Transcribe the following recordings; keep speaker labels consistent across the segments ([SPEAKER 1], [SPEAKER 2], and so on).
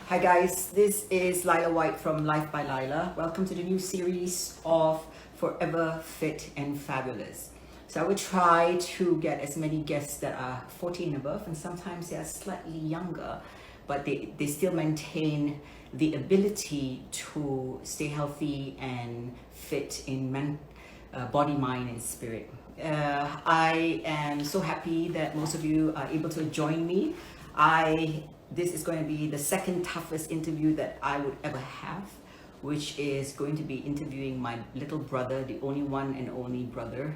[SPEAKER 1] Hi guys, this is Laila White from Life by Laila. Welcome to the new series of Forever Fit and Fabulous. So I will try to get as many guests that are 40 and above, and sometimes they are slightly younger, but they still maintain the ability to stay healthy and fit in body, mind, and spirit. I am so happy that most of you are able to join me. This is going to be the second toughest interview that I would ever have, which is going to be interviewing my little brother, the only one and only brother,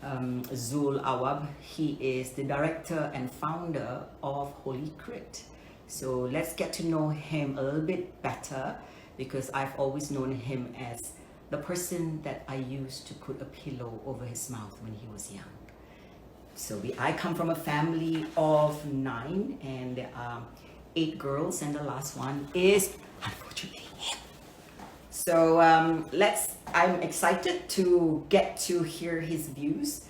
[SPEAKER 1] Zul Awab. He is the director and founder of HOLYCRIT. So let's get to know him a little bit better, because I've always known him as the person that I used to put a pillow over his mouth when he was young. So I come from a family of 9, and there are 8 girls, and the last one is unfortunately him. So I'm excited to get to hear his views.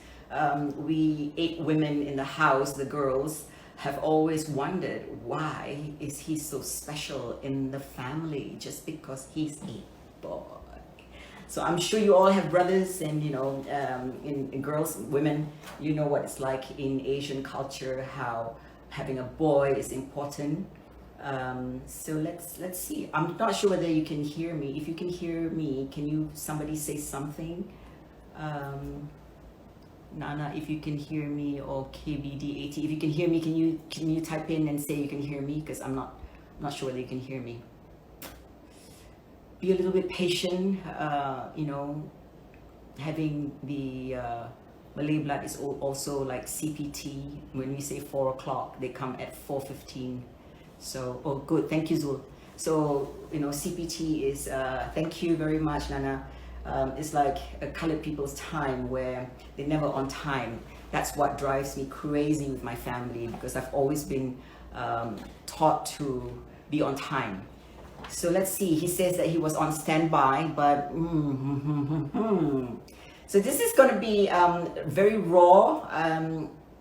[SPEAKER 1] We 8 women in the house, the girls, have always wondered, why is he so special in the family just because he's a boy? So I'm sure you all have brothers, and in girls, women, you know what it's like in Asian culture, how having a boy is important. So let's see. I'm not sure whether you can hear me. If you can hear me, can somebody say something? Nana, if you can hear me, or KBD80, if you can hear me, can you type in and say you can hear me? Because I'm not sure whether you can hear me. Be a little bit patient. Having the Malay blood is also like CPT. When we say 4 o'clock, they come at 4:15. So, oh good, thank you, Zul. So, CPT is, thank you very much, Nana. It's like a colored people's time, where they're never on time. That's what drives me crazy with my family, because I've always been taught to be on time. So let's see, he says that he was on standby, but so this is going to be very raw.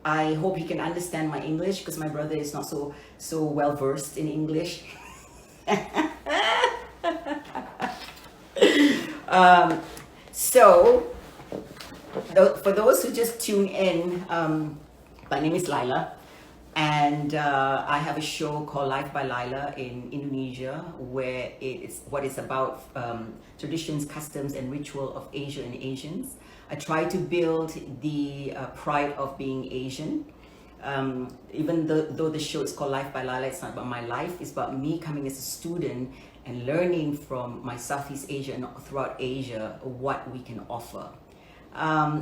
[SPEAKER 1] I hope he can understand my English, because my brother is not so well versed in English. So for those who just tune in, my name is Laila, and I have a show called Life by Laila in Indonesia, where it's about traditions, customs, and ritual of Asia and Asians. I try to build the pride of being Asian. Even though the show is called Life by Laila, it's not about my life. It's about me coming as a student and learning from my Southeast Asia and throughout Asia what we can offer.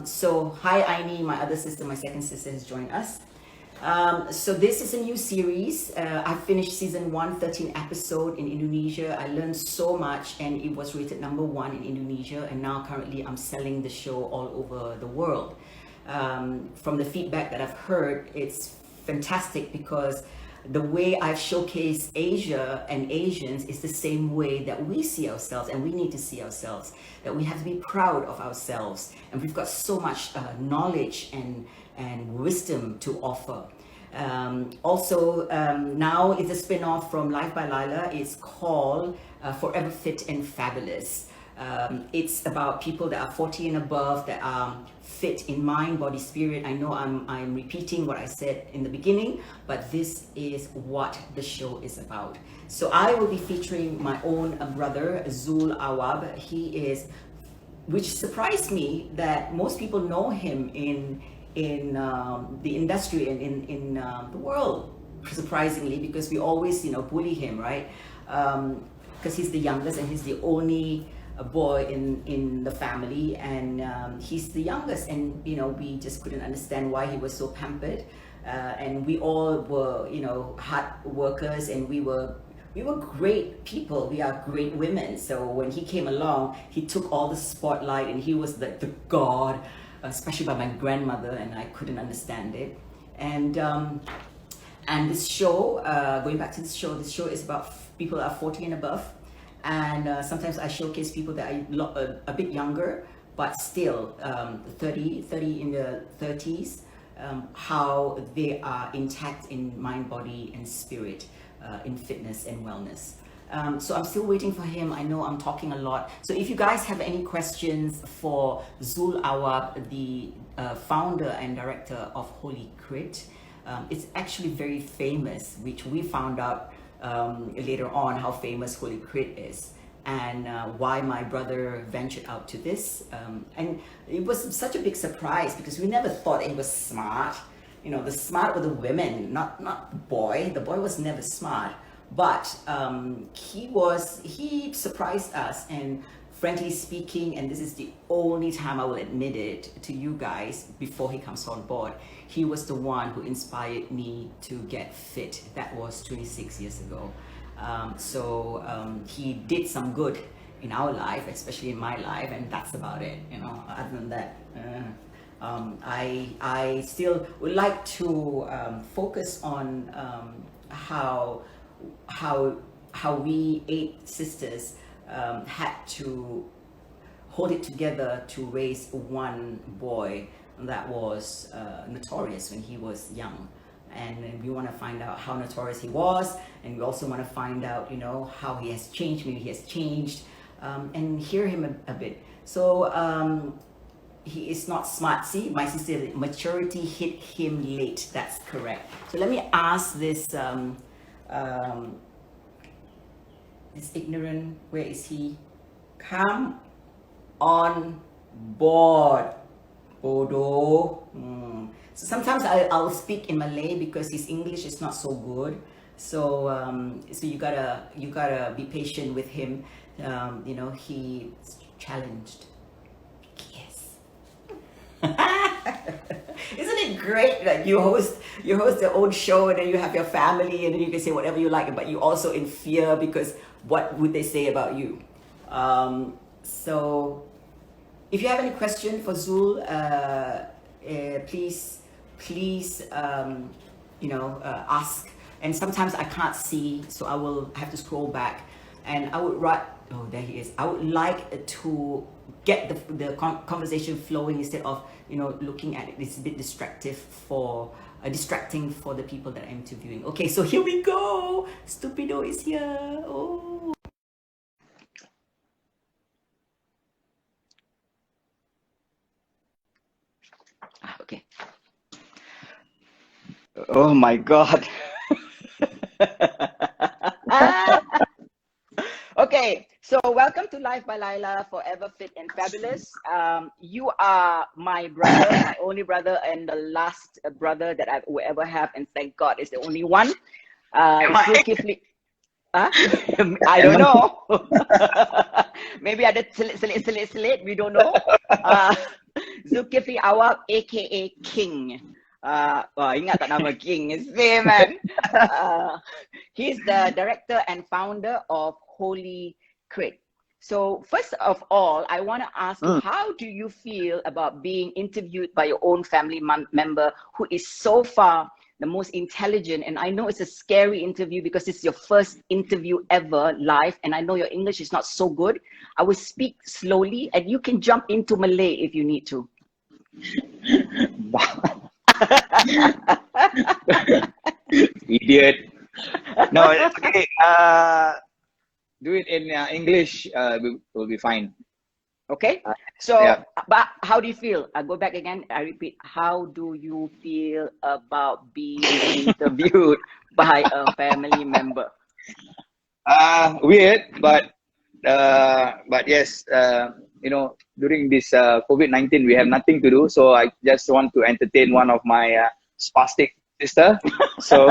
[SPEAKER 1] So hi Aini, my other sister, my second sister, has joined us. So this is a new series. I finished season 1, 13 episode in Indonesia. I learned so much, and it was rated #1 in Indonesia, and now currently I'm selling the show all over the world. From the feedback that I've heard, it's fantastic, because the way I've showcased Asia and Asians is the same way that we see ourselves, and we need to see ourselves, that we have to be proud of ourselves, and we've got so much knowledge and wisdom to offer. Also, now it's a spin-off from Life by Laila. It's called Forever Fit and Fabulous. It's about people that are 40 and above, that are fit in mind, body, spirit. I know I'm repeating what I said in the beginning, but this is what the show is about. So I will be featuring my own brother, Zul Awab. Which surprised me, that most people know him in the industry and in the world, surprisingly, because we always bully him, right? Because he's the youngest, and he's the only boy in the family, and he's the youngest, and we just couldn't understand why he was so pampered, and we all were hard workers, and we were great people. We are great women. So when he came along, he took all the spotlight, and he was like the god, especially by my grandmother, and I couldn't understand it. And this show, going back to this show is about people that are 40 and above, and sometimes I showcase people that are a bit younger, but still 30 in the 30s, how they are intact in mind, body, and spirit. in fitness and wellness. So I'm still waiting for him. I know I'm talking a lot. So if you guys have any questions for Zul Awab, the founder and director of HOLYCRIT, it's actually very famous, which we found out later on how famous HOLYCRIT is, and why my brother ventured out to this. And it was such a big surprise because we never thought he was smart. You know, the smart were the women, not the boy. The boy was never smart. But he surprised us, and frankly speaking, and this is the only time I will admit it to you guys before he comes on board, he was the one who inspired me to get fit. That was 26 years ago. He did some good in our life, especially in my life, and that's about it. You know, other than that, I still would like to focus on how we 8 sisters had to hold it together to raise one boy that was notorious when he was young. And we want to find out how notorious he was, and we also want to find out, you know, how he has changed, maybe he has changed, and hear him a bit. So he is not smart. See, my sister, maturity hit him late. That's correct. So let me ask this this ignorant, where is he? Come on board, Bodo. So sometimes I'll speak in Malay because his English is not so good. So so you gotta be patient with him. You know, he's challenged. Yes. Isn't it great that you host your own show, and then you have your family, and then you can say whatever you like, but you also in fear because what would they say about you? So if you have any question for Zul, please you know, ask. And sometimes I can't see, so I will have to scroll back, and I would write. Oh, there he is. I would like to get the conversation flowing instead of, you know, looking at it. It's a bit distracting for the people that I'm interviewing. Okay, so here we go. Stupido is here. Oh. Okay. Oh my God. Okay, so welcome to Life by Laila, Forever Fit and Fabulous. You are my brother, my only brother, and the last brother that I will ever have, and thank God is the only one. Zulkifli, I don't know. Maybe ada selit, we don't know. Zulkifli Awab, aka King. Ingat tak nama King? It's him, man. He's the director and founder of HOLYCRIT. So first of all, I want to ask you, how do you feel about being interviewed by your own family member who is so far the most intelligent? And I know it's a scary interview because it's your first interview ever live, and I know your English is not so good. I will speak slowly, and you can jump into Malay if you need to.
[SPEAKER 2] Idiot. No, it's okay. Do it in English. Will be fine.
[SPEAKER 1] Okay. So,
[SPEAKER 2] yeah.
[SPEAKER 1] But how do you feel? I go back again. I repeat. How do you feel about being interviewed by a family member?
[SPEAKER 2] Weird, but yes. You know, during this COVID-19, we have nothing to do, so I just want to entertain one of my spastic sister. So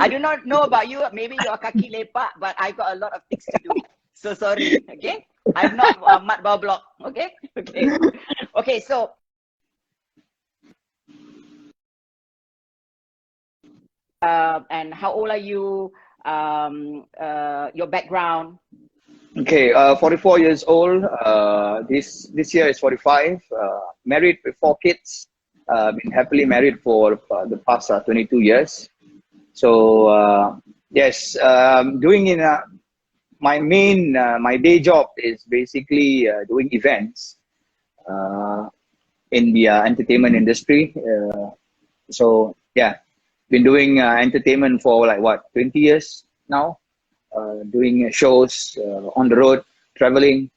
[SPEAKER 1] I do not know about you. Maybe you're kaki lepak, but I got a lot of things to do. So sorry. Okay, I'm not mat bawah block. Okay, okay, okay. So and how old are you? Your background.
[SPEAKER 2] Okay, 44 years old. This year is 45. Married with 4 kids. Been happily married for the past 22 years. So yes, doing in my day job is basically doing events in the entertainment industry. So yeah, been doing entertainment for like what 20 years now, doing shows on the road, traveling.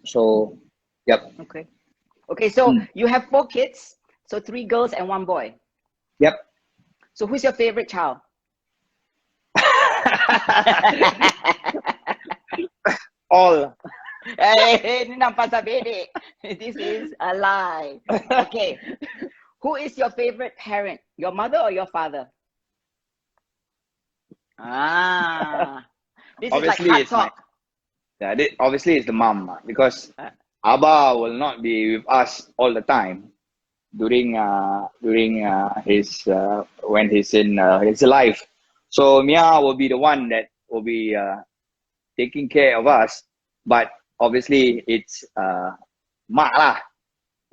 [SPEAKER 2] So, yep.
[SPEAKER 1] Okay. Okay, so
[SPEAKER 2] Mm.
[SPEAKER 1] you have 4 kids, so 3 girls and 1 boy.
[SPEAKER 2] Yep.
[SPEAKER 1] So who's your favorite child?
[SPEAKER 2] All.
[SPEAKER 1] Eh, ini nampak sabede. This is a lie. Okay. Who is your favorite parent? Your mother or your father? Ah. This
[SPEAKER 2] Obviously,
[SPEAKER 1] is like
[SPEAKER 2] it's
[SPEAKER 1] hard talk.
[SPEAKER 2] obviously it's the mom because Abba will not be with us all the time during his when he's in his life. So Mia will be the one that will be taking care of us. But obviously it's Ma lah,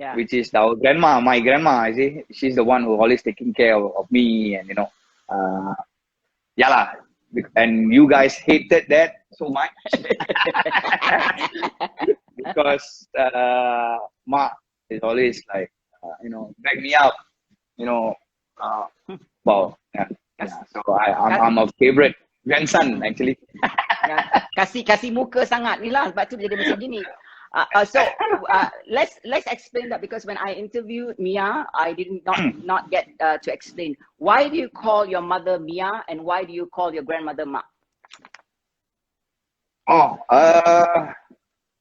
[SPEAKER 1] Yeah.
[SPEAKER 2] which is our grandma, my grandma. You see, she's the one who always taking care of me, and yeah lah. And you guys hated that so much because Ma is always like back me up, wow, yeah. So I'm a favorite grandson actually.
[SPEAKER 1] Kasih muka sangat ni lah, sebab tu dia jadi macam gini. So let's explain that, because when I interviewed Mia, I did not get to explain why do you call your mother Mia and why do you call your grandmother Ma?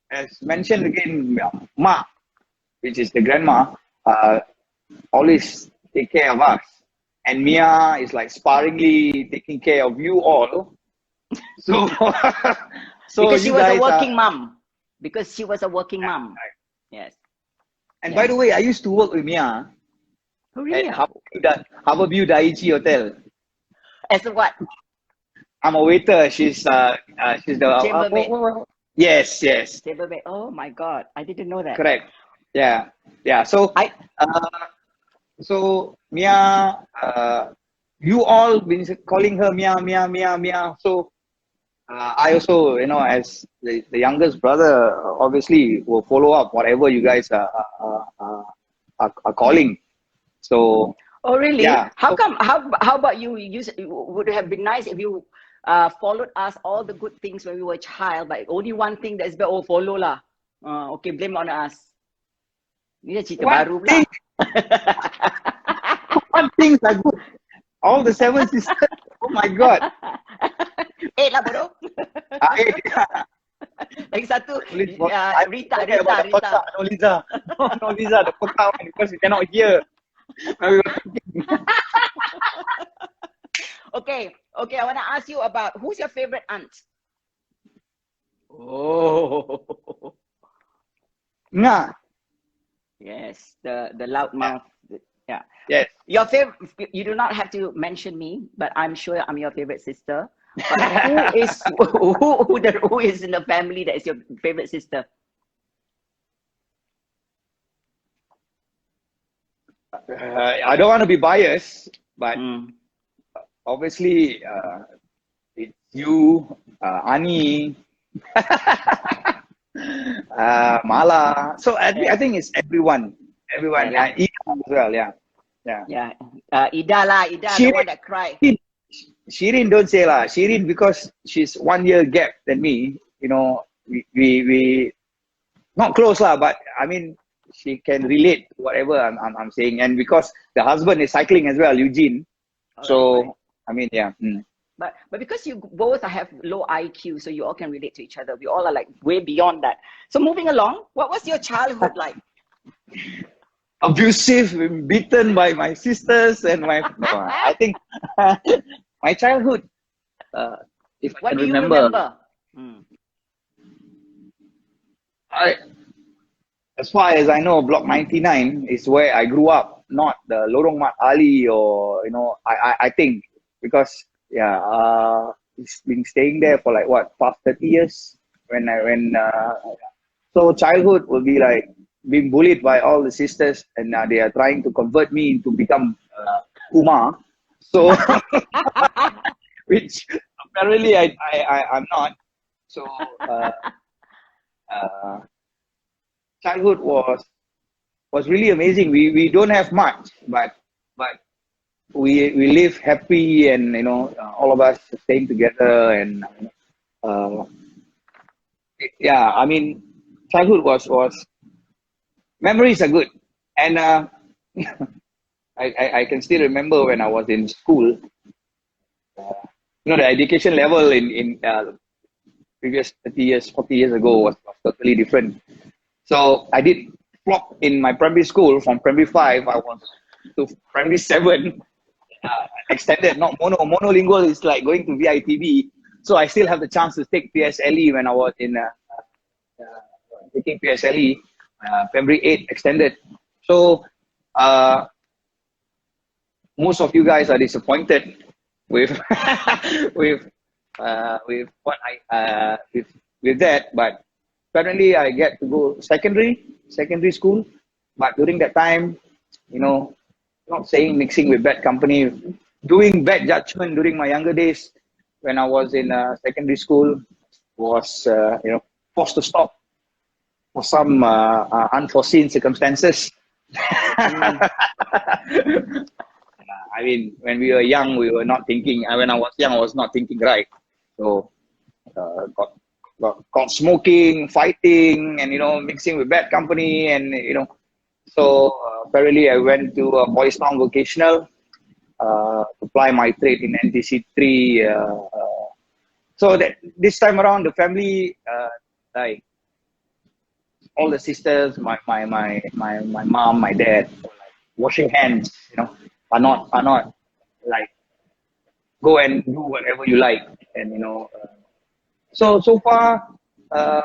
[SPEAKER 2] As mentioned again, Ma, which is the grandma, always take care of us, and Mia is like sparingly taking care of you all. So,
[SPEAKER 1] because she
[SPEAKER 2] you
[SPEAKER 1] was a
[SPEAKER 2] guys
[SPEAKER 1] working mom. Because she was a working mom.
[SPEAKER 2] Right.
[SPEAKER 1] Yes.
[SPEAKER 2] And by the way, I used to work with Mia
[SPEAKER 1] Oh, really?
[SPEAKER 2] at Harbourview Daiichi Hotel.
[SPEAKER 1] As a what?
[SPEAKER 2] I'm a waiter. She's the
[SPEAKER 1] Chambermaid.
[SPEAKER 2] Yes.
[SPEAKER 1] Chambermaid. Oh my God, I didn't know that.
[SPEAKER 2] Correct. Yeah. So so Mia, you all been calling her Mia. So I also, as the youngest brother, obviously will follow up whatever you guys are calling. So.
[SPEAKER 1] Oh really?
[SPEAKER 2] Yeah.
[SPEAKER 1] How come? How about you? Would have been nice if you followed us all the good things when we were a child, but only one thing that's bad. Oh, follow lah. Okay, blame on us. Ni dah cerita baru pula.
[SPEAKER 2] One things are good. All the 7 sisters. Oh my God.
[SPEAKER 1] 8 lah bodoh. Lagi satu, Rita.
[SPEAKER 2] No Liza, the pekak one, because you cannot hear.
[SPEAKER 1] Okay, I want to ask you about who's your favorite aunt?
[SPEAKER 2] Oh. Nga.
[SPEAKER 1] Yes, the loud mouth. Yeah.
[SPEAKER 2] Yes.
[SPEAKER 1] Your favorite. You do not have to mention me, but I'm sure I'm your favorite sister. But who is in the family that is your favorite sister?
[SPEAKER 2] I don't want to be biased, but obviously it's you, Ani, Mala. So I think it's everyone. Yeah. Ida as well. Yeah.
[SPEAKER 1] Ida lah. Ida, the one that cried.
[SPEAKER 2] Shirin, don't say lah. Shirin, because she's 1 year gap than me. We not close lah, but I mean she can relate to whatever I'm saying, and because the husband is cycling as well, Eugene. So right. I mean, yeah.
[SPEAKER 1] But because you both have low IQ, so you all can relate to each other. We all are like way beyond that. So moving along, what was your childhood like?
[SPEAKER 2] Abusive, beaten by my sisters and my. I think my childhood. If I
[SPEAKER 1] what
[SPEAKER 2] can
[SPEAKER 1] do you
[SPEAKER 2] remember? As far as I know, Block 99 is where I grew up, not the Lorong Mat Ali, or I think, because it's been staying there for like what, past 30 years. So childhood will be like being bullied by all the sisters, and they are trying to convert me into become Kumar. So which apparently I'm not. So childhood was really amazing. We don't have much, but we live happy, and all of us staying together, and uh, yeah, I mean, childhood was memories are good, and I can still remember when I was in school. The education level in previous 30 years, 40 years ago was totally different. So I did flop in my primary school. From primary 5, I was to primary 7, extended, not monolingual is like going to VITB. So I still have the chance to take PSLE when I was in taking PSLE, primary 8 extended. So most of you guys are disappointed with with what with that, but apparently I get to go secondary school. But during that time, not saying mixing with bad company, doing bad judgment during my younger days when I was in secondary school was forced to stop for some unforeseen circumstances. I mean, when we were young, we were not thinking. When I was young, I was not thinking right. So got caught smoking, fighting, and mixing with bad company, and So apparently, I went to Boys Town Vocational to apply my trade in NTC 3. So that this time around, the family, like all the sisters, my mom, my dad, like washing hands, are not like go and do whatever you like, and so far I'm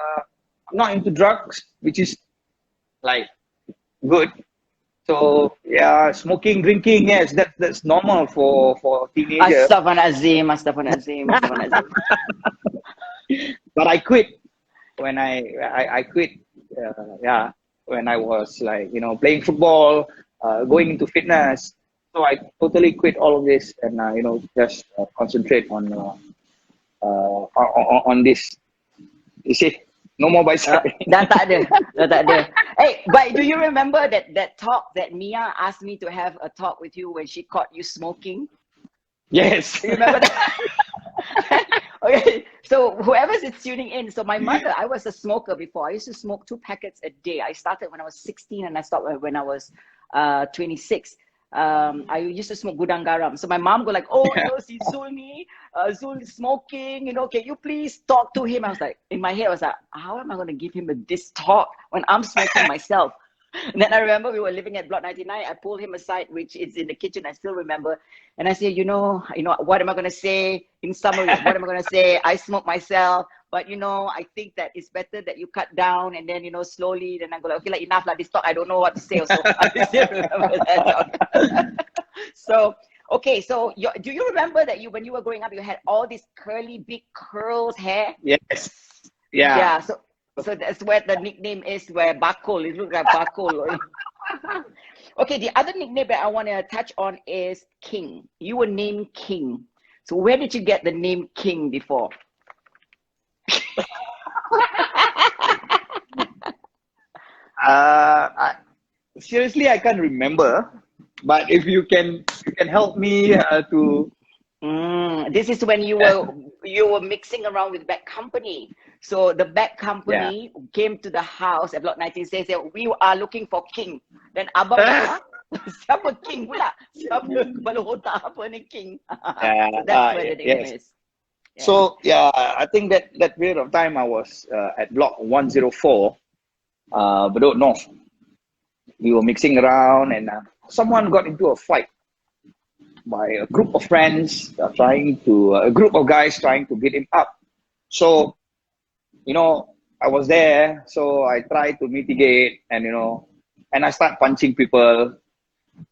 [SPEAKER 2] not into drugs, which is like good. So yeah, smoking, drinking, yes, that's normal for teenager.
[SPEAKER 1] Astaghfirullahalazim, astaghfirullahalazim, astaghfirullahalazim.
[SPEAKER 2] But I quit when I quit. When I was like playing football, going into fitness. So I totally quit all of this, and just concentrate on this. You see, no more bicep.
[SPEAKER 1] Dah tak ada. Dah tak ada. Hey, but do you remember that talk that Mia asked me to have a talk with you when she caught you smoking?
[SPEAKER 2] Yes.
[SPEAKER 1] Do you remember that? Okay, so whoever's tuning in, so my mother, I was a smoker before. I used to smoke 2 packets a day. I started when I was 16 and I stopped when I was 26. I used to smoke gudang garam. So my mom go like, oh, si Zul ni, Zul is smoking, can you please talk to him? I was like, in my head, I was like, how am I going to give him this talk when I'm smoking myself? And then I remember we were living at Block 99. I pulled him aside, which is in the kitchen. I still remember. And I said, what am I going to say? In summary, what am I going to say? I smoke myself. But, I think that it's better that you cut down and then, slowly. Then I go like, okay, like enough, like this talk. I don't know what to say also. I still remember that. So, okay. So do you remember that when you were growing up, you had all these curly, big curls hair?
[SPEAKER 2] Yes. Yeah.
[SPEAKER 1] Yeah. So that's where the nickname is, where Bakul. It looks like Bakul. Okay, the other nickname that I want to touch on is King. You were named King. So where did you get the name King before?
[SPEAKER 2] Seriously, I can't remember. But if you can help me to.
[SPEAKER 1] This is when you were mixing around with bad company. So the bad company came to the house at Block 19, says that we are looking for King. Then Abang siapa King pula? Siapa kepala otak apa ni King? So that's where the name is. Yeah.
[SPEAKER 2] So I think that period of time I was at Block 104, Bedok North. We were mixing around, and someone got into a fight by a group of friends a group of guys trying to get him up. So, I was there, so I tried to mitigate, and and I start punching people.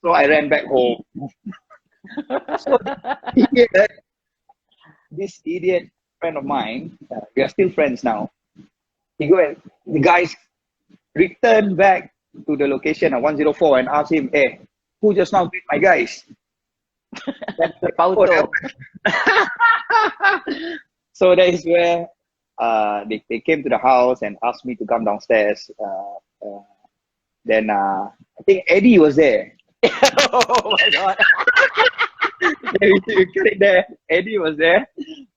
[SPEAKER 2] So I ran back home. So this idiot friend of mine, we are still friends now. The guys returned back to the location at 104 and asked him, hey, who just now beat my guys? So that is where they came to the house and asked me to come downstairs. Then I think Eddie was there.
[SPEAKER 1] Oh my God.
[SPEAKER 2] we carried there. Eddie was there.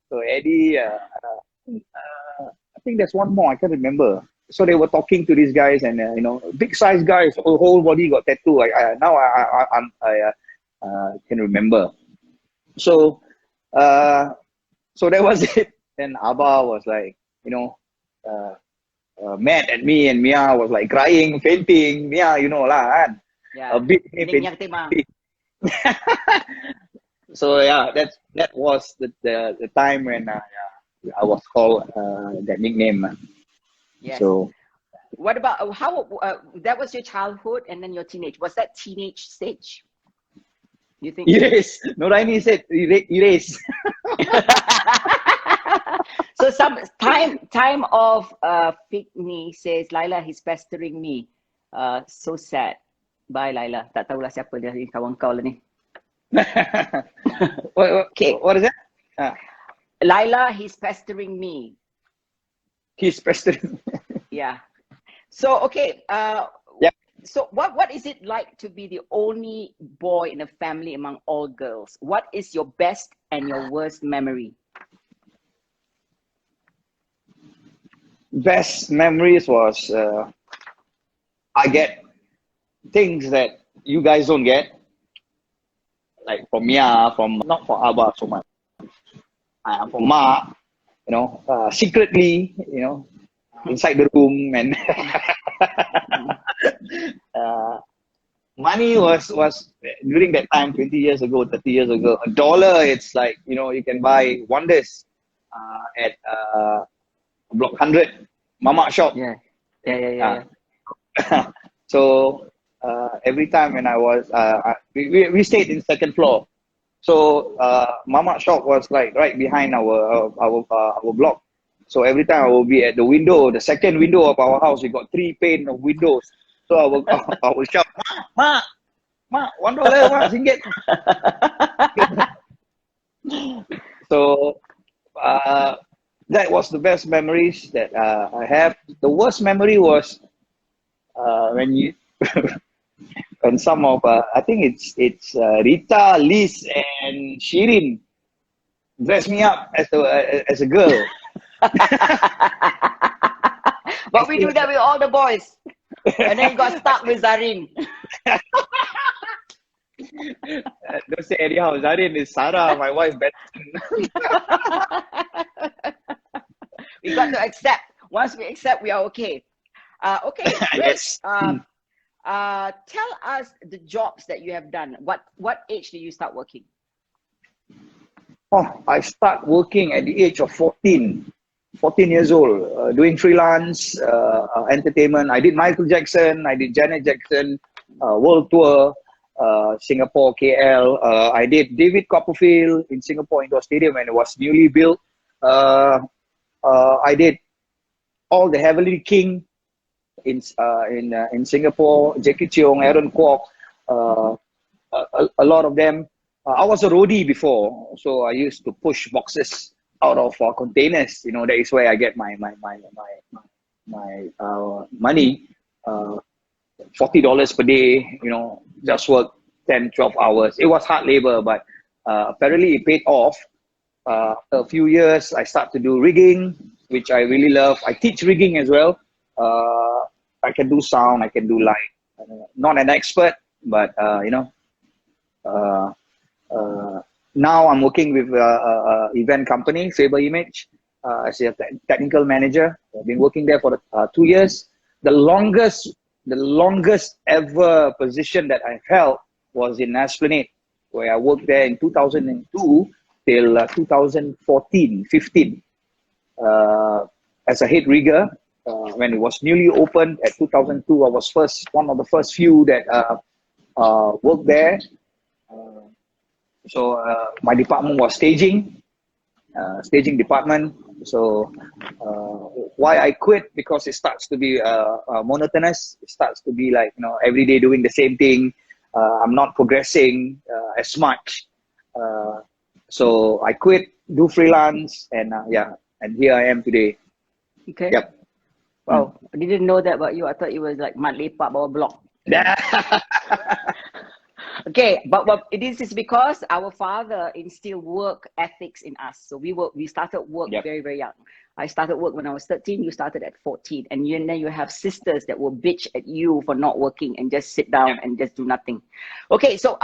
[SPEAKER 2] So Eddie, I think there's one more, I can't remember. So they were talking to these guys, and big size guys, whole body got tattoo. I can remember. So so that was it. Then Abba was like, mad at me, and Mia was like crying, fainting. Mia, lah, kan?
[SPEAKER 1] Yeah.
[SPEAKER 2] A bit
[SPEAKER 1] Minyak timah.
[SPEAKER 2] So yeah, that was the time when I was called that nickname.
[SPEAKER 1] Yes.
[SPEAKER 2] So
[SPEAKER 1] what about how that was your childhood and then your teenage? Was that teenage stage? You think?
[SPEAKER 2] erase. Noraini said erase.
[SPEAKER 1] So some time of Pickney says, Laila, he's pestering me. So sad. Bye, Laila. Tak tahulah siapa dia, kawan kau lah ni. Okay.
[SPEAKER 2] What is that?
[SPEAKER 1] Laila, he's pestering me.
[SPEAKER 2] He's pestering.
[SPEAKER 1] Yeah. So okay.
[SPEAKER 2] Yeah.
[SPEAKER 1] So what is it like to be the only boy in a family among all girls? What is your best and your worst memory?
[SPEAKER 2] Best memories was I get things that you guys don't get, like from Mia, not for Abba so much, from Ma, secretly, inside the room, and money was during that time, 20 years ago, 30 years ago, $1, it's like, you can buy wonders at Block 100, Mama shop.
[SPEAKER 1] Yeah.
[SPEAKER 2] So every time when I was, we stayed in second floor. So Mama shop was like right behind our block. So every time I will be at the window, the second window of our house, we got 3 pane of windows. So I will shout, Ma, $1, Ma, singgit. So that was the best memories that I have. The worst memory was when when some of I think it's Rita, Liz, and Shirin dressed me up as a girl.
[SPEAKER 1] But we do that with all the boys. And then you got stuck with Zarin.
[SPEAKER 2] Don't say anyhow. Zarin is Sarah, my wife.
[SPEAKER 1] We got to accept. Once we accept, we are okay. Okay, Chris.
[SPEAKER 2] Yes.
[SPEAKER 1] Tell us the jobs that you have done. What age did you start working?
[SPEAKER 2] Oh, I start working at the age of 14 years old, doing freelance entertainment. I did Michael Jackson, I did Janet Jackson, world tour, Singapore, KL. I did David Copperfield in Singapore Indoor Stadium when it was newly built. I did all the Heavenly King in Singapore, Jackie Cheung, Aaron Kwok, a lot of them. I was a roadie before, so I used to push boxes out of containers. That is where I get my money. $40 per day. Just work 10-12 hours. It was hard labor, but apparently it paid off. A few years, I start to do rigging, which I really love. I teach rigging as well. I can do sound, I can do light. Not an expert, but now I'm working with event company, Faber Image, as a technical manager. I've been working there for 2 years. The longest ever position that I've held was in Esplanade, where I worked there in 2002 till 2014-15 as a head rigger. When it was newly opened at 2002, I was one of the first few that worked there. So my department was staging department. So why I quit? Because it starts to be monotonous. It starts to be like, every day doing the same thing. I'm not progressing as much. So I quit, do freelance, and and here I am today.
[SPEAKER 1] Okay.
[SPEAKER 2] Yep.
[SPEAKER 1] Wow, I didn't know that about you. I thought it was like mat lepak bawah block.
[SPEAKER 3] Okay, but this is because our father instilled work ethics in us. So we started work
[SPEAKER 2] Yep.
[SPEAKER 3] very, very young. I started work when I was 13. You started at 14, and then you have sisters that will bitch at you for not working and just sit down and just do nothing. Okay, so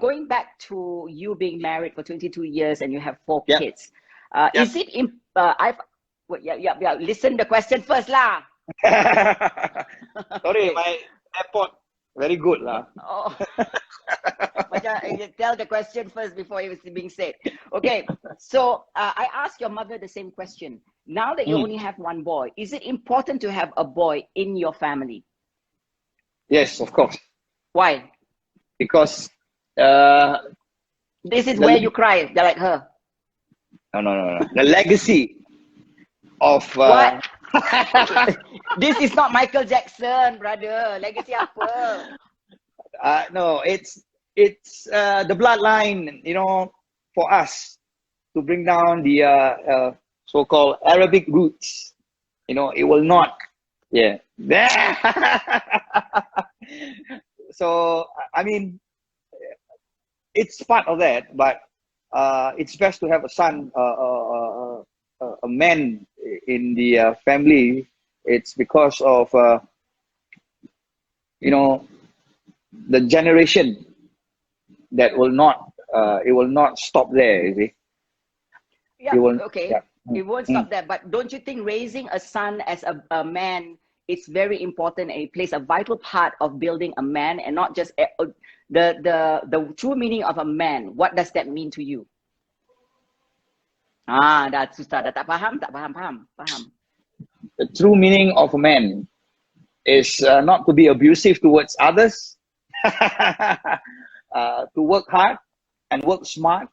[SPEAKER 3] going back to you being married for 22 years and you have 4
[SPEAKER 2] Yep.
[SPEAKER 3] kids. Is it listen the question first lah.
[SPEAKER 2] Sorry, my airport very good lah.
[SPEAKER 3] Oh. Tell the question first before it was being said. Okay, so I asked your mother the same question. Now that you only have 1 boy, is it important to have a boy in your family?
[SPEAKER 2] Yes, of course.
[SPEAKER 3] Why?
[SPEAKER 2] Because
[SPEAKER 3] This is where you cry. They're like her.
[SPEAKER 2] no. The legacy of
[SPEAKER 3] What? This is not Michael Jackson, brother. Legacy apa?
[SPEAKER 2] no, it's the bloodline, you know, for us to bring down the so-called Arabic roots. You know, it will not. Yeah. So I mean, it's part of that, but it's best to have a son, a man in the family. It's because of you know, the generation that will not it will not stop there, you see.
[SPEAKER 3] Yeah, okay.
[SPEAKER 2] Yeah.
[SPEAKER 3] It won't stop there. But don't you think raising a son as a man is very important, and it plays a vital part of building a man, and not just the true meaning of a man? What does that mean to you? Dah susah, dah tak faham.
[SPEAKER 2] The true meaning of a man is not to be abusive towards others, to work hard and work smart,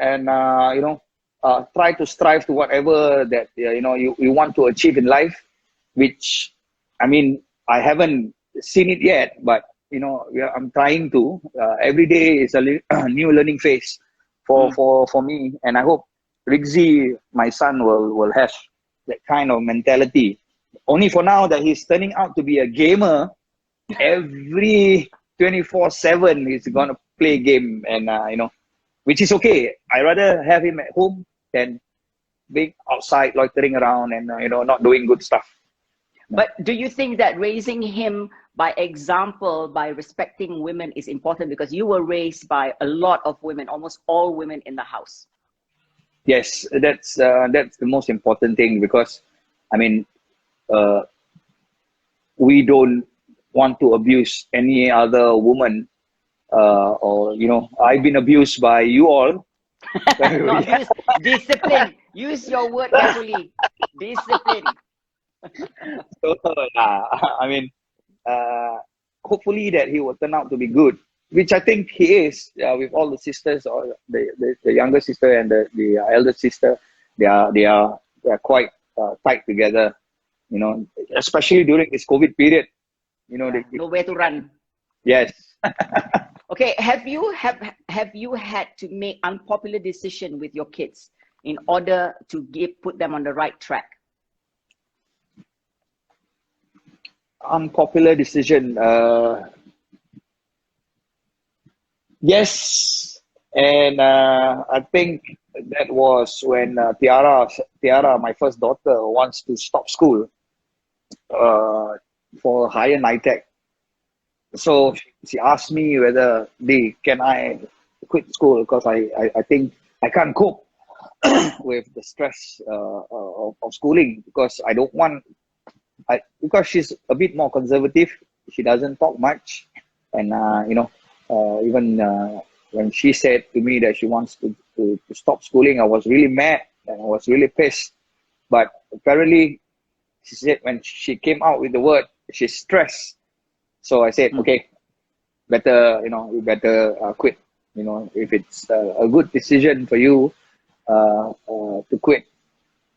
[SPEAKER 2] and you know, try to strive to whatever that you know you want to achieve in life. Which, I mean, I haven't seen it yet, but you know, I'm trying to. Every day is a new learning phase for me, and I hope Rigzi, my son, will have that kind of mentality. Only for now that he's turning out to be a gamer. Every 24/7 he's gonna play game, and you know, which is okay. I rather have him at home than being outside loitering around and you know, not doing good stuff.
[SPEAKER 3] But do you think that raising him by example, by respecting women, is important? Because you were raised by a lot of women, almost all women in the house.
[SPEAKER 2] Yes, that's the most important thing, because I mean, we don't want to abuse any other woman, or you know, I've been abused by you all.
[SPEAKER 3] No, abuse, discipline. Use your word carefully. Discipline.
[SPEAKER 2] So I mean, hopefully that he will turn out to be good, which I think he is. With all the sisters, or the younger sister and the elder sister, they are quite tight together. You know, especially during this COVID period. You know,
[SPEAKER 3] nowhere to run.
[SPEAKER 2] Yes.
[SPEAKER 3] Okay, have you had to make unpopular decision with your kids in order to put them on the right track?
[SPEAKER 2] Unpopular decision. Yes, and I think that was when Tiara, my first daughter, wants to stop school for higher NITEC. So she asked me whether can I quit school, because I think I can't cope with the stress of schooling, because I don't want. Because she's a bit more conservative, she doesn't talk much, and you know, even when she said to me that she wants to stop schooling, I was really mad and I was really pissed. But apparently, she said when she came out with the word, she's stressed. So I said, okay, better, you know, you better quit. You know, if it's a good decision for you to quit.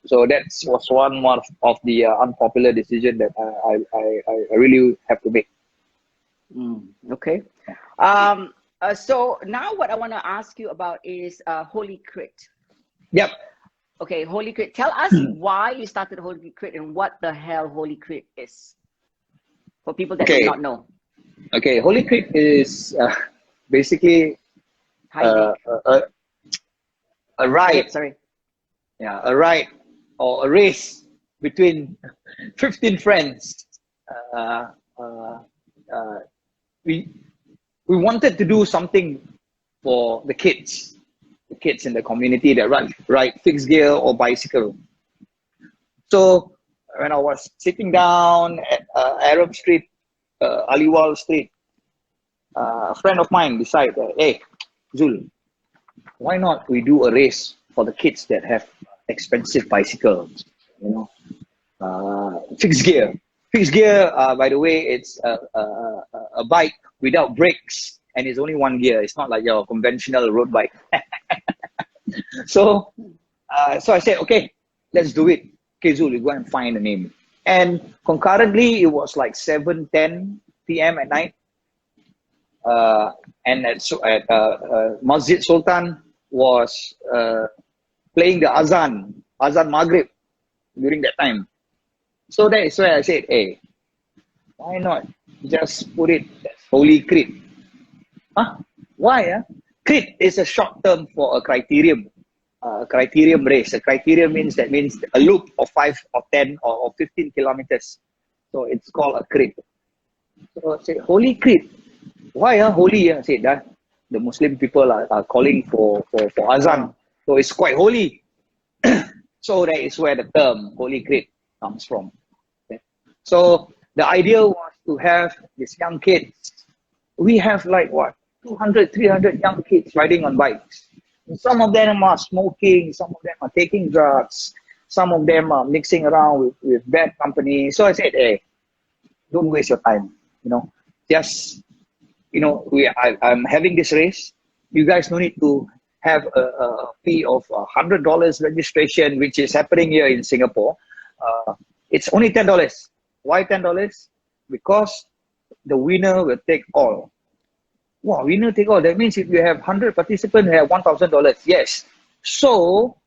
[SPEAKER 2] So that was one of the unpopular decision that I really have to make.
[SPEAKER 3] Okay. So now what I want to ask you about is HOLYCRIT.
[SPEAKER 2] Yep.
[SPEAKER 3] Okay, HOLYCRIT. Tell us why you started HOLYCRIT and what the hell HOLYCRIT is, for people that do not know.
[SPEAKER 2] Okay, HOLYCRIT is basically
[SPEAKER 3] Hi,
[SPEAKER 2] uh,
[SPEAKER 3] Nick.
[SPEAKER 2] a ride,
[SPEAKER 3] Sorry.
[SPEAKER 2] yeah, a ride or a race between 15 friends. Uh, uh, uh, we we wanted to do something for the kids in the community that ride fixed gear or bicycle. So when I was sitting down at Arab Street, Aliwal Street, a friend of mine decided, hey, Zul, why not we do a race for the kids that have expensive bicycles, you know, fixed gear. Fixed gear, by the way, it's a bike without brakes, and it's only one gear. It's not like your conventional road bike. So, so I said, okay, let's do it. Okay, Zul, you go and find a name. And concurrently, it was like 7:10 p.m. at night. And at Masjid Sultan was playing the Azan Maghrib during that time. So that is why I said, hey, why not just put it as HOLYCRIT? Huh? Why? Crit is a short term for a criterium. Criterium race. A criterium means a loop of 5 or 10 or 15 kilometers. So it's called a crit. So I said, HOLYCRIT. Why holy? I said that the Muslim people are calling for Azan. So it's quite holy. So that is where the term HOLYCRIT comes from. Okay. So the idea was to have these young kids. We have like what? 200, 300 young kids riding on bikes. Some of them are smoking, some of them are taking drugs, some of them are mixing around with bad company. So I said, hey, don't waste your time, just, I'm having this race. You guys no need to have a fee of $100 registration, which is happening here in Singapore. It's only $10. Why $10? Because the winner will take all. Wow, winner take all. That means if you have 100 participants, you have $1,000. Yes. So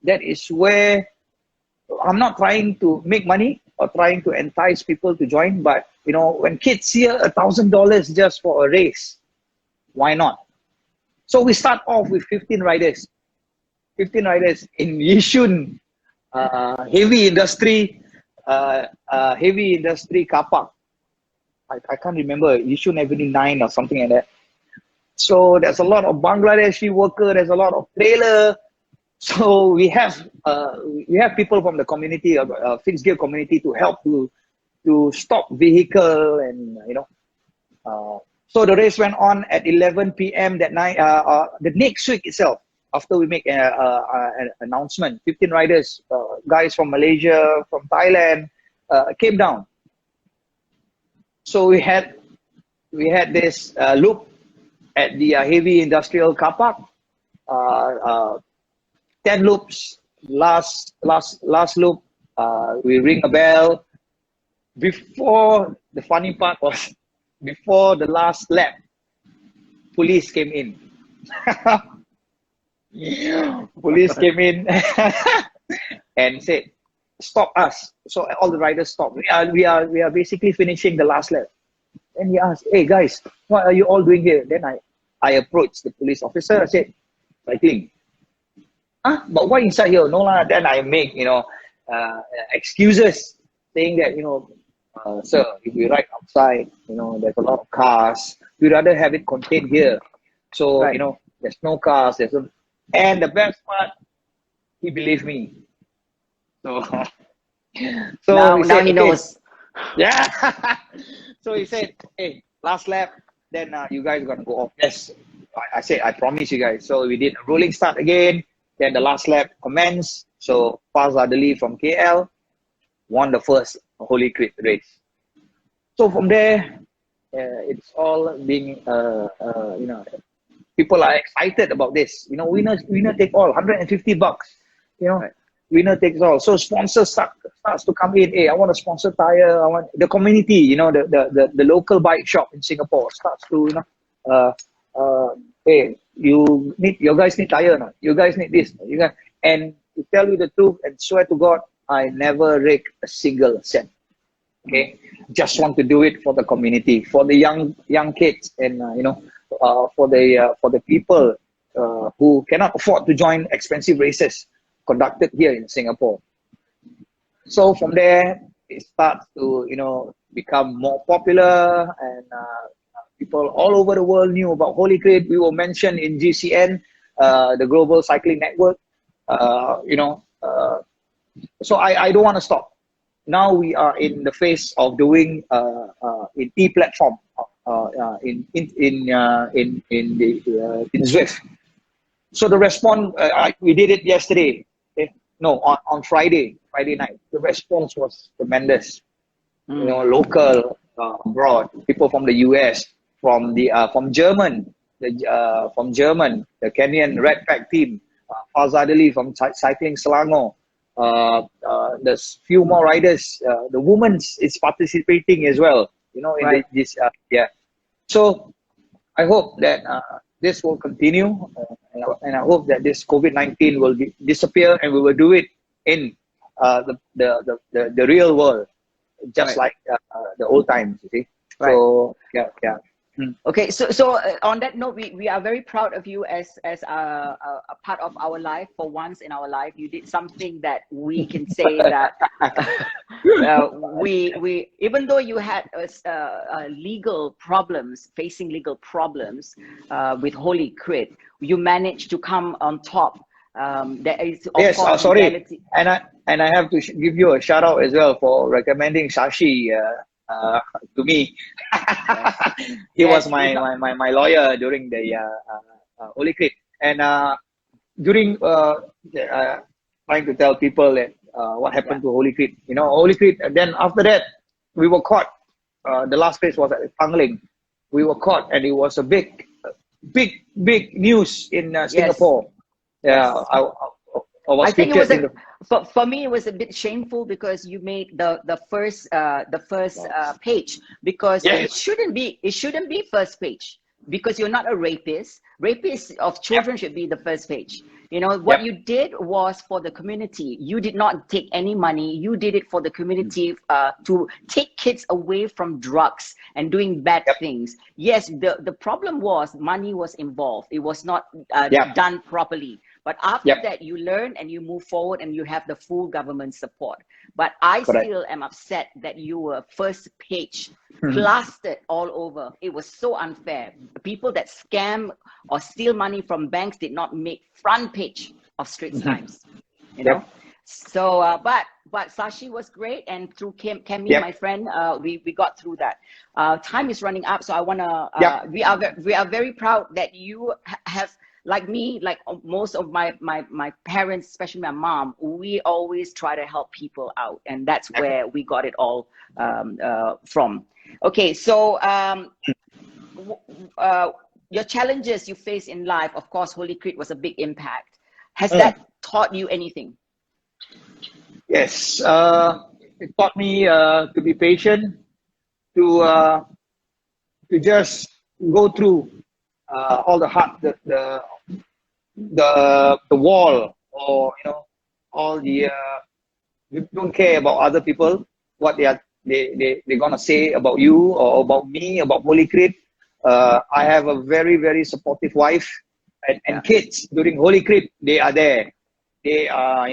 [SPEAKER 2] that is where I'm not trying to make money or trying to entice people to join, but when kids hear $1,000 just for a race, why not? So we start off with 15 riders. 15 riders in Yishun, heavy industry car park. I can't remember, Yishun Avenue 9 or something like that. So there's a lot of Bangladeshi worker, there's a lot of trailer. So we have people from the community, fixed gear community, to help to stop vehicle, and so the race went on at 11 p.m. that night. The next week itself, after we make an announcement, 15 riders, guys from Malaysia, from Thailand, came down. So we had this loop at the heavy industrial car park. 10 loops. Last loop, we ring a bell. Before, the funny part was, before the last lap, police came in. Police came in and said, stop us. So all the riders stopped. We are basically finishing the last lap. And he asked, hey guys, what are you all doing here? Then I approached the police officer. I said, cycling. But why inside here? No lah. Then I make excuses, saying that sir, if we ride outside, there's a lot of cars. We'd rather have it contained here. So
[SPEAKER 3] Right.
[SPEAKER 2] there's no cars. And the best part, he believed me. So
[SPEAKER 3] now
[SPEAKER 2] he said,
[SPEAKER 3] he
[SPEAKER 2] okay.
[SPEAKER 3] knows.
[SPEAKER 2] Yeah. So he said, hey, last lap, then you guys are gonna go off. Yes. I said, I promise you guys. So we did a rolling start again. Then the last lap commenced. So Faz Adeli from KL won the first HOLYCRIT race. So from there, it's all being, people are excited about this. Winner take all, $150.
[SPEAKER 3] Right.
[SPEAKER 2] Winner takes all. So sponsors starts to come in. Hey, I want to sponsor tire. I want the community. The local bike shop in Singapore starts to hey, your guys need tire now. You guys need this. And to tell you the truth and swear to God, I never rake a single cent. Okay, just want to do it for the community, for the young kids, and for the people who cannot afford to join expensive races conducted here in Singapore. So from there, it starts to become more popular, and people all over the world knew about HOLYCRIT. We were mentioned in GCN, the Global Cycling Network. So I don't want to stop. Now we are in the phase of doing in e-platform in Zwift. So the response, we did it yesterday. Okay? No, on Friday night. The response was tremendous. Local, abroad, people from the US, from German, the Kenyan Red Pack team, Fazad Ali from Cycling Selangor. There's few more riders. The women's is participating as well. In this. So I hope that this will continue, and I hope that this COVID-19 will disappear, and we will do it in the real world, just like the old times. You see.
[SPEAKER 3] Right.
[SPEAKER 2] So yeah.
[SPEAKER 3] Okay, so on that note, we are very proud of you as a part of our life. For once in our life, you did something that we can say that we even though you had facing legal problems with HOLYCRIT, you managed to come on top. There is of course,
[SPEAKER 2] sorry,
[SPEAKER 3] reality.
[SPEAKER 2] and I have to give you a shout out as well for recommending Shashi to me. He was my lawyer during the HOLYCRIT, and during trying to tell people that what happened to HOLYCRIT. HOLYCRIT. Then after that, we were caught. The last race was at Pangling. We were caught, and it was a big news in Singapore. Yeah, I think
[SPEAKER 3] it was for me, it was a bit shameful because you made the first page, because it shouldn't be first page, because you're not a rapist. Rapists of children should be the first page. What you did was for the community. You did not take any money. You did it for the community, to take kids away from drugs and doing bad things. Yes, the problem was money was involved. It was not done properly. But after that, you learn and you move forward, and you have the full government support. But I still am upset that you were first page, plastered all over. It was so unfair. The people that scam or steal money from banks did not make front page of Straits Times. So, but Sashi was great, and through Kemi, my friend, we got through that. Time is running up, so I wanna. We are very proud that you have. Like me, like most of my parents, especially my mom, we always try to help people out, and that's where we got it all from. Okay, so your challenges you face in life, of course, HOLYCRIT was a big impact. Has that taught you anything?
[SPEAKER 2] Yes, it taught me to be patient, to just go through all the the wall, or all the you don't care about other people, what they're gonna say about you or about me, about HOLYCRIT. I have a very, very supportive wife and kids. During HOLYCRIT, they are there. They are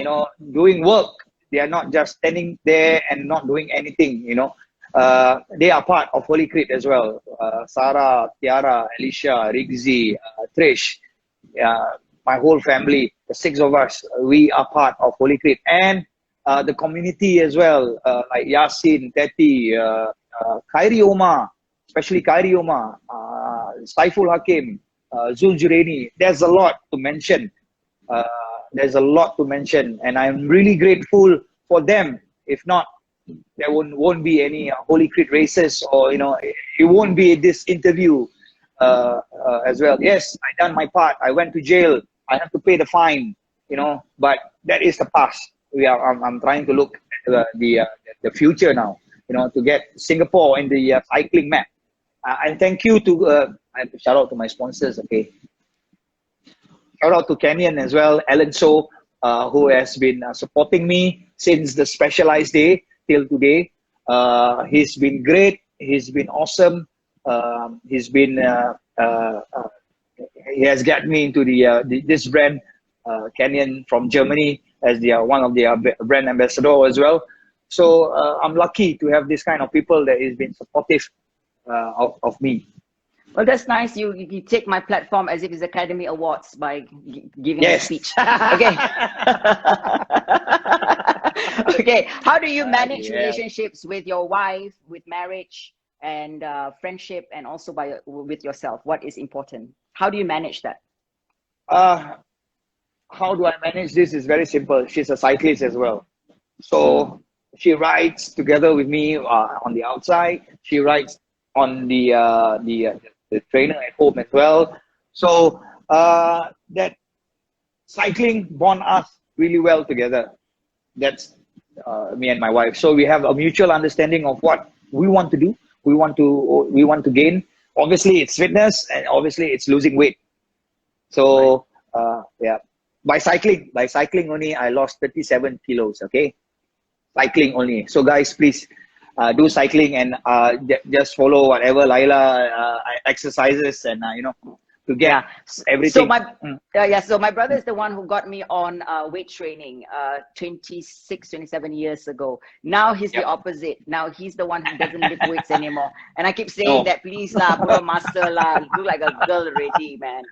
[SPEAKER 2] doing work. They are not just standing there and not doing anything. They are part of HOLYCRIT as well. Sarah, Tiara, Alicia, Rigzi, Trish, my whole family, the 6 of us, we are part of HOLYCRIT, and the community as well, like Yasin, Teti, Khairi Omar, especially Khairi Omar, Saiful Hakim, Zul Jureni. There's a lot to mention. And I'm really grateful for them. If not, there won't be any HOLYCRIT races, or it won't be this interview as well. Yes, I done my part. I went to jail. I have to pay the fine. But that is the past. I'm trying to look at the future now. To get Singapore in the cycling map. And thank you to I have to shout out to my sponsors. Okay, shout out to Kenyan as well, Alan So, who has been supporting me since the Specialized Day till today. He's been great. He's been awesome. He's been he has got me into this brand, Canyon from Germany, as one of their brand ambassador as well. So I'm lucky to have this kind of people that has been supportive of me.
[SPEAKER 3] Well, that's nice. You take my platform as if it's Academy Awards by giving a speech. Okay. Okay. How do you manage relationships with your wife, with marriage, and friendship, and also with yourself? What is important? How do you manage that?
[SPEAKER 2] How do I manage this? Is very simple. She's a cyclist as well, so she rides together with me on the outside. She rides on the trainer at home as well. So that cycling bond us really well together. That's me and my wife. So we have a mutual understanding of what we want to do. We want to gain. Obviously, it's fitness, and obviously, it's losing weight. So yeah, by cycling only, I lost 37 kilos. Okay, cycling only. So guys, please do cycling and just follow whatever Laila exercises, and to get everything.
[SPEAKER 3] So so my brother is the one who got me on weight training 27 years ago. Now he's the opposite. Now he's the one who doesn't lift weights anymore. And I keep saying that, please lah, put on muscle lah. You look like a girl already, man.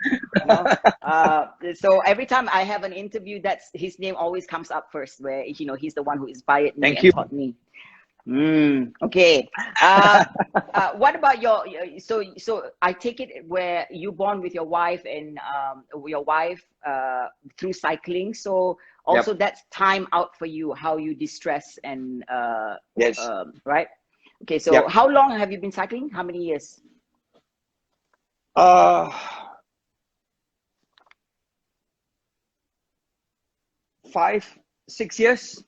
[SPEAKER 3] So every time I have an interview, that's his name always comes up first, where he's the one who inspired me and taught me. Okay. What about so I take it where you bond with your wife and through cycling. So also that's time out for you, how you distress and right? Okay. So how long have you been cycling? How many years?
[SPEAKER 2] 5-6 years.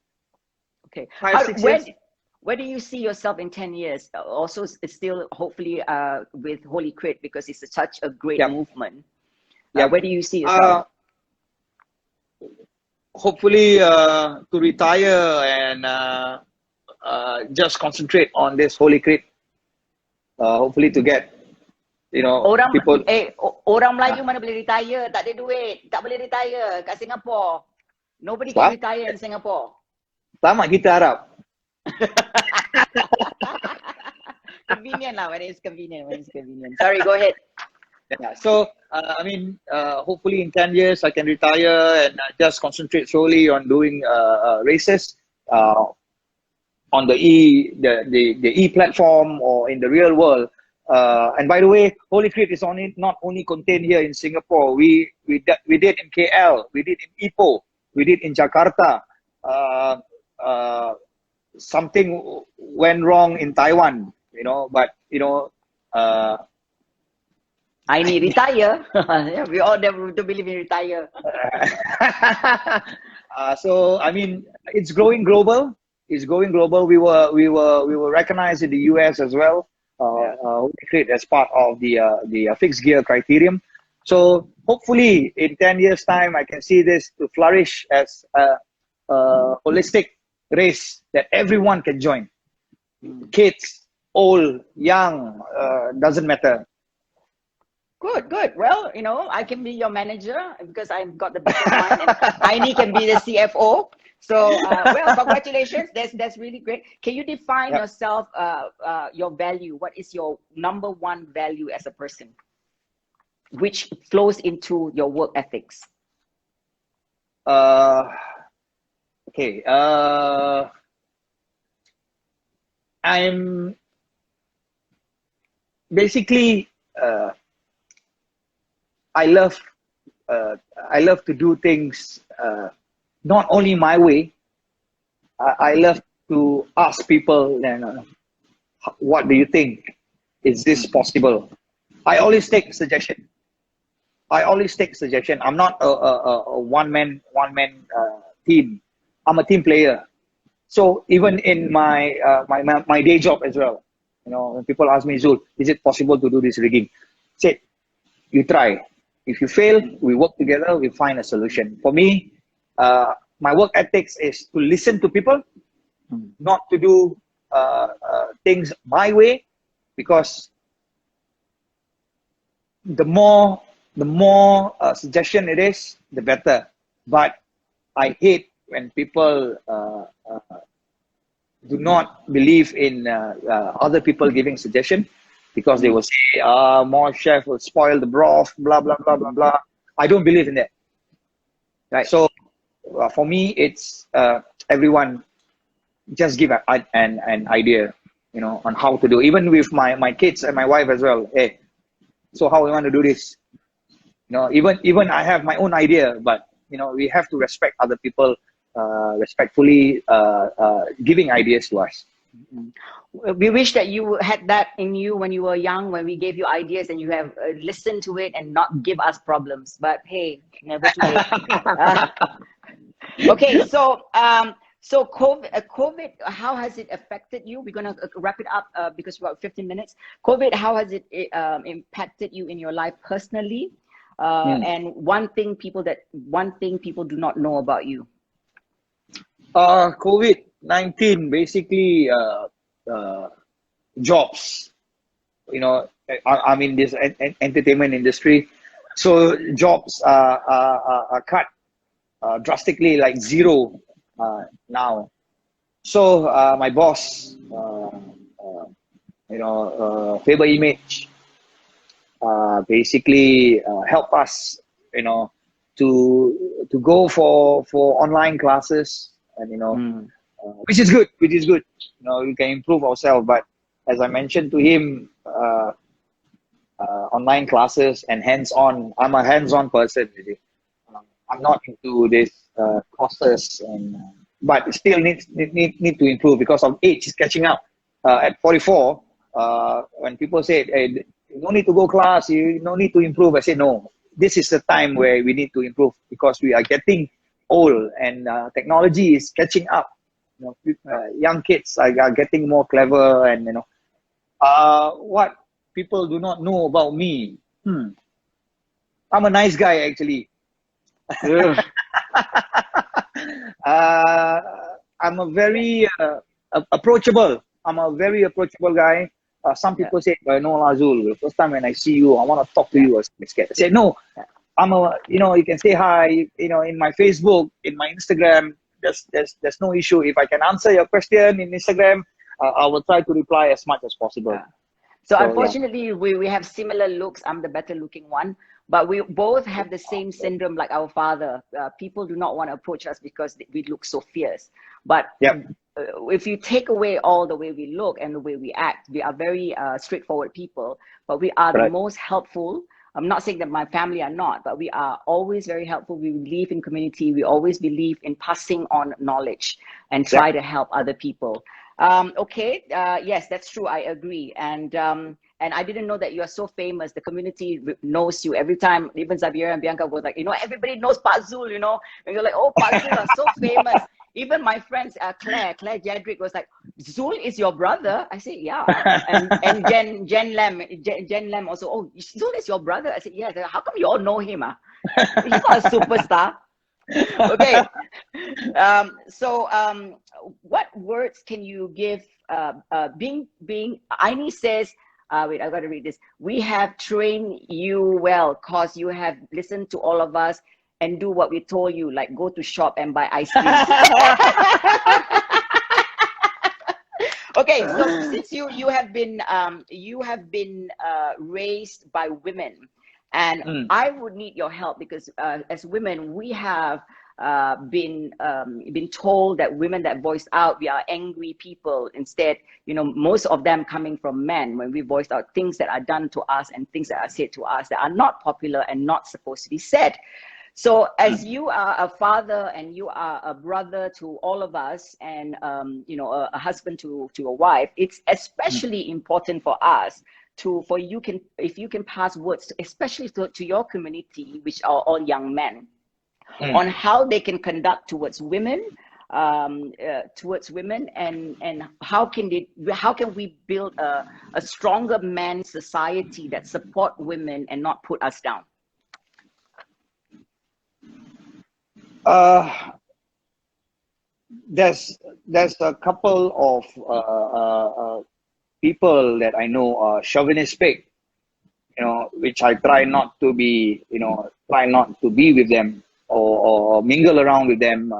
[SPEAKER 3] Okay.
[SPEAKER 2] 5-6 years.
[SPEAKER 3] Where do you see yourself in 10 years? Also, it's still hopefully with HOLYCRIT, because it's such a great movement. Where do you see yourself?
[SPEAKER 2] Hopefully to retire and just concentrate on this HOLYCRIT. Hopefully to get, people.
[SPEAKER 3] Orang Melayu mana boleh retire? Tak ada duit, tak boleh retire kat Singapore. Nobody can retire in Singapore.
[SPEAKER 2] Sama kita harap.
[SPEAKER 3] Convenient lah, when it's convenient. Sorry, go ahead.
[SPEAKER 2] So hopefully in 10 years I can retire and just concentrate solely on doing races on the E platform or in the real world. And by the way, HOLYCRIT is not only contained here in Singapore. We did in KL, we did in Ipoh, we did in Jakarta. Something went wrong in Taiwan, but
[SPEAKER 3] I need retire. We all never to believe in retire.
[SPEAKER 2] So it's growing global. It's going global. We were recognized in the US as well. HOLYCRIT as part of the fixed gear criterion. So hopefully in 10 years time, I can see this to flourish as a holistic race that everyone can join. Kids, old, young, doesn't matter.
[SPEAKER 3] Good. Well, I can be your manager because I've got the business mind, and Aini can be the CFO. So, well, congratulations. That's really great. Can you define yourself, your value? What is your number one value as a person, which flows into your work ethics?
[SPEAKER 2] Okay. I'm basically I love to do things not only my way. I love to ask people, what do you think? Is this possible? I always take suggestion. I'm not a one-man team. I'm a team player. So even in my my day job as well, when people ask me, Zul, is it possible to do this rigging? Say, you try. If you fail, we work together, we find a solution. For me, my work ethics is to listen to people, not to do things my way, because the more suggestion it is, the better. But I hate when people do not believe in other people giving suggestion, because they will say, more chef will spoil the broth, blah, blah, blah, blah, blah. I don't believe in that.
[SPEAKER 3] Right.
[SPEAKER 2] So for me, it's everyone just give an idea, you know, on how to do. Even with my kids and my wife as well. Hey, so how we want to do this? You know, even I have my own idea, but you know, we have to respect other people, respectfully giving ideas to us.
[SPEAKER 3] We wish that you had that in you when you were young, when we gave you ideas and you have listened to it and not give us problems. But hey, never too late. Okay, so so COVID, how has it affected you? We're gonna wrap it up because we're about 15 minutes. COVID, how has it impacted you in your life personally? And one thing people do not know about you.
[SPEAKER 2] COVID-19 basically jobs. You know, I'm in this entertainment industry, so jobs are cut drastically, like zero now. So my boss, Faber Image, basically help us, you know, to go for online classes, and you know, which is good. You know, we can improve ourselves. But as I mentioned to him, online classes and hands-on. I'm a hands-on person. You see. I'm not into this courses, and but it still need to improve because of age is catching up. At 44, when people say, "Hey, you don't need to go class, you don't need to improve," I say, "No, this is the time where we need to improve because we are getting old, and technology is catching up. You know, young kids are getting more clever, and you know, what people do not know about me. I'm a nice guy, actually. I'm a very approachable. I'm a very approachable guy. Some people say, "No, Zul, the first time when I see you, I want to talk to you." I was scared. I said, "No, I'm a. You know, you can say hi. You know, in my Facebook, in my Instagram, there's no issue. If I can answer your question in Instagram, I will try to reply as much as possible."
[SPEAKER 3] Yeah. So unfortunately, we have similar looks. I'm the better looking one, but we both have the same syndrome like our father. People do not want to approach us because we look so fierce. But if you take away all the way we look and the way we act, we are very straightforward people, but we are the most helpful. I'm not saying that my family are not, but we are always very helpful. We believe in community. We always believe in passing on knowledge and try to help other people. Okay, yes, that's true. I agree. And I didn't know that you are so famous. The community knows you every time. Even Zabira and Bianca was like, you know, everybody knows Pak Zul, you know, and you're like, oh, Pak Zul are so famous. Even my friends, Claire Jedrick was like, Zul is your brother? I said, yeah. And Jen Lam also, oh, Zul is your brother? I said, yeah. How come you all know him? He's not a superstar. Okay. What words can you give? Being Aini says, wait, I got to read this. We have trained you well because you have listened to all of us and do what we told you, like go to shop and buy ice cream. Okay, so since you have been raised by women, and I would need your help because as women we have been told that women that voice out, we are angry people. Instead, you know, most of them coming from men, when we voice out things that are done to us and things that are said to us that are not popular and not supposed to be said. So as you are a father and you are a brother to all of us, and you know, a husband to a wife, it's especially important for us if you can pass words, especially to your community, which are all young men, on how they can conduct towards women, and how can we build a stronger man society that support women and not put us down.
[SPEAKER 2] there's a couple of people that I know are chauvinistic, which I try not to be, try not to be with them or mingle around with them.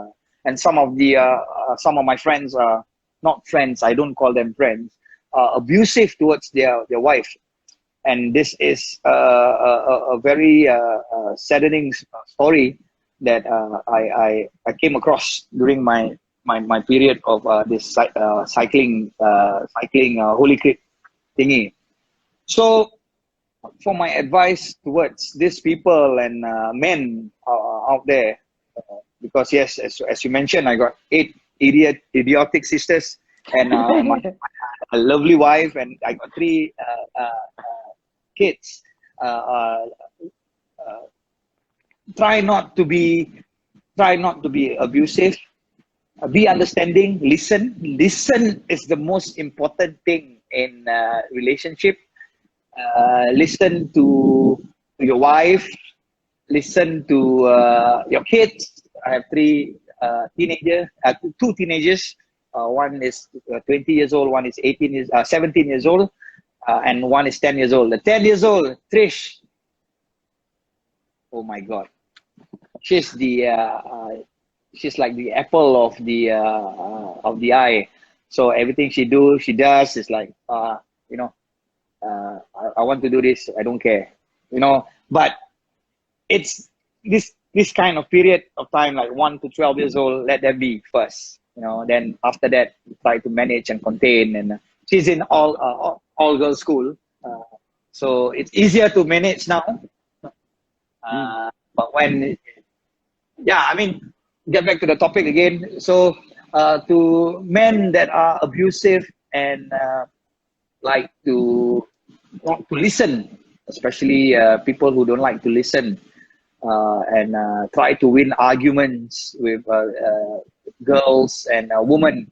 [SPEAKER 2] And some of my friends are not friends. I don't call them friends. Abusive towards their wife, and this is a very saddening story that I came across during my period of this cycling HOLYCRIT thingy. So, for my advice towards these people and men out there, because yes, as you mentioned, I got 8 idiotic sisters and a lovely wife, and I got 3 kids. Try not to be abusive. Be understanding. Listen is the most important thing in relationship. Listen to your wife, listen to your kids. I have 3 teenagers, 2 teenagers. One is 20 years old, one is 17 years old, and one is 10 years old. The 10 years old, Trish, oh my God, she's like the apple of the eye. So everything she does is like, I want to do this, I don't care, but it's this kind of period of time, like 1 to 12 years old, let them be first, then after that try to manage and contain. And she's in all girls school, so it's easier to manage now. But when, get back to the topic again. So to men that are abusive and like to not to listen, especially people who don't like to listen and try to win arguments with girls and women.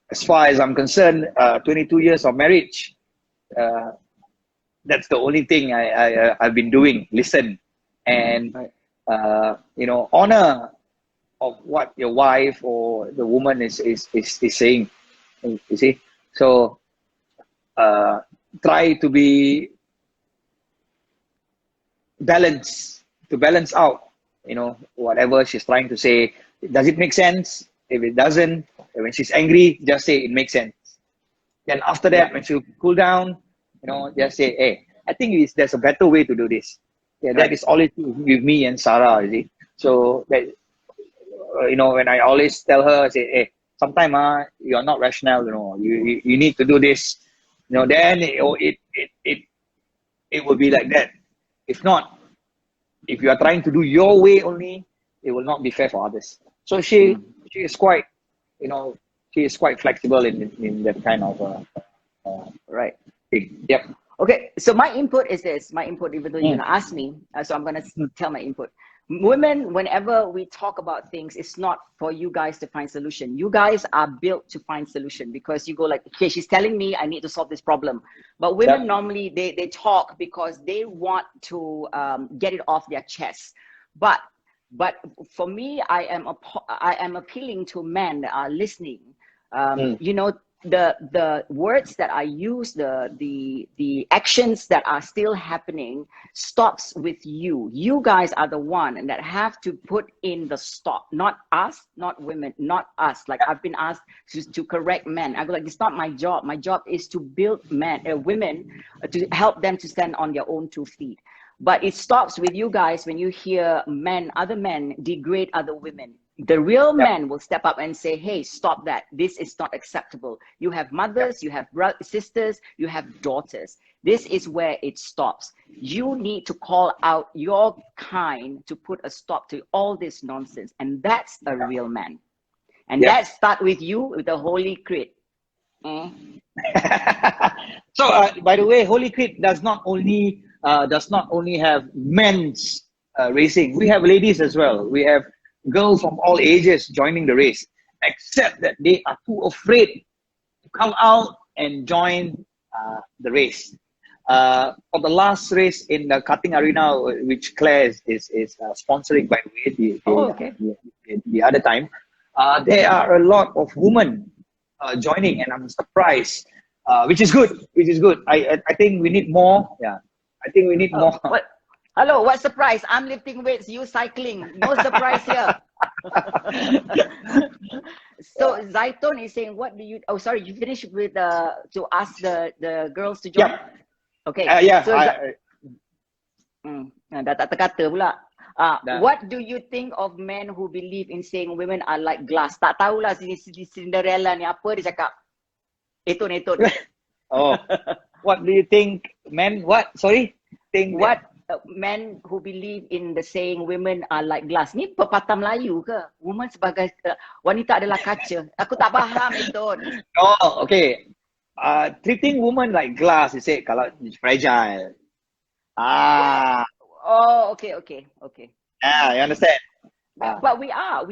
[SPEAKER 2] As far as I'm concerned, 22 years of marriage, that's the only thing I've been doing. Listen and honor of what your wife or the woman is saying. You see, so try to be balance out, whatever she's trying to say. Does it make sense? If it doesn't, when she's angry, just say it makes sense. Then after that, when she cool down, just say, hey, I think there's a better way to do this. Yeah, that is always with me and Sarah, you see. So that, when I always tell her, I say, hey, sometimes you're not rational, you need to do this. Then it will be like that. If not, if you are trying to do your way only, it will not be fair for others. So she is quite, she is quite flexible in that kind of
[SPEAKER 3] right
[SPEAKER 2] thing. Yep.
[SPEAKER 3] Okay, so my input is this. My input, even though you're gonna ask me, so I'm gonna tell my input. Women, whenever we talk about things, it's not for you guys to find solution. You guys are built to find solution, because you go like, okay, she's telling me I need to solve this problem. But women normally they talk because they want to get it off their chest. But for me, I am appealing to men that are listening. The words that I use, the actions that are still happening stops with you. You guys are the one that have to put in the stop, not us, not women, not us. Like I've been asked to correct men. I go like, it's not my job. My job is to build women, to help them to stand on their own 2 feet. But it stops with you guys when you hear other men degrade other women. The real man will step up and say, hey, stop that. This is not acceptable. You have mothers, you have sisters, you have daughters. This is where it stops. You need to call out your kind to put a stop to all this nonsense. And that's a real man. And that starts with you, with the HOLYCRIT.
[SPEAKER 2] So, by the way, HOLYCRIT does not only have men's racing. We have ladies as well. We have girls from all ages joining the race, except that they are too afraid to come out and join the race. For the last race in the karting arena, which Claire is sponsoring, by the way, the other time, there are a lot of women joining, and I'm surprised, which is good. Which is good. I think we need more. Yeah, I think we need more.
[SPEAKER 3] What? Hello, what surprise? I'm lifting weights, you cycling. No surprise here. So Zaitun is saying, what do you? Oh, sorry, you finished with to ask the girls to join.
[SPEAKER 2] Yeah.
[SPEAKER 3] Okay.
[SPEAKER 2] Yeah.
[SPEAKER 3] So, dah tak terkata pula. What do you think of men who believe in saying women are like glass? Tak tahulah si Cinderella ni apa dia cakap. Etun.
[SPEAKER 2] Oh, what do you think, men? What? Sorry, think
[SPEAKER 3] What men who believe in the saying women are like glass? Ni pepatah Melayu ke? Woman sebagai wanita adalah kaca. Aku tak faham Etun.
[SPEAKER 2] Oh, okay. Treating woman like glass, you say, kalau it's fragile.
[SPEAKER 3] Oh, okay.
[SPEAKER 2] You understand?
[SPEAKER 3] But we are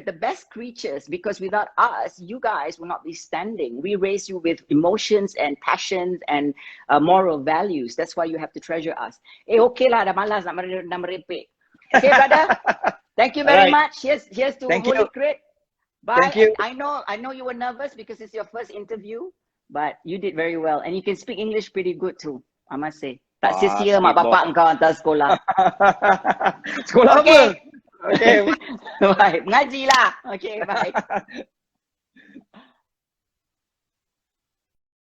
[SPEAKER 3] the best creatures, because without us, you guys will not be standing. We raise you with emotions and passions and moral values. That's why you have to treasure us. Okay lah, dah malas nak merepek. Okay, brother. Thank you very much. Here's to HOLYCRIT. Bye.
[SPEAKER 2] Thank you.
[SPEAKER 3] And I know you were nervous because it's your first interview, but you did very well, and you can speak English pretty good too, I must say. Tak sia-sia mak bapak engkau hantar sekolah.
[SPEAKER 2] Sekolah apa? Okay.
[SPEAKER 3] Bye. Mengaji lah. Okay, bye.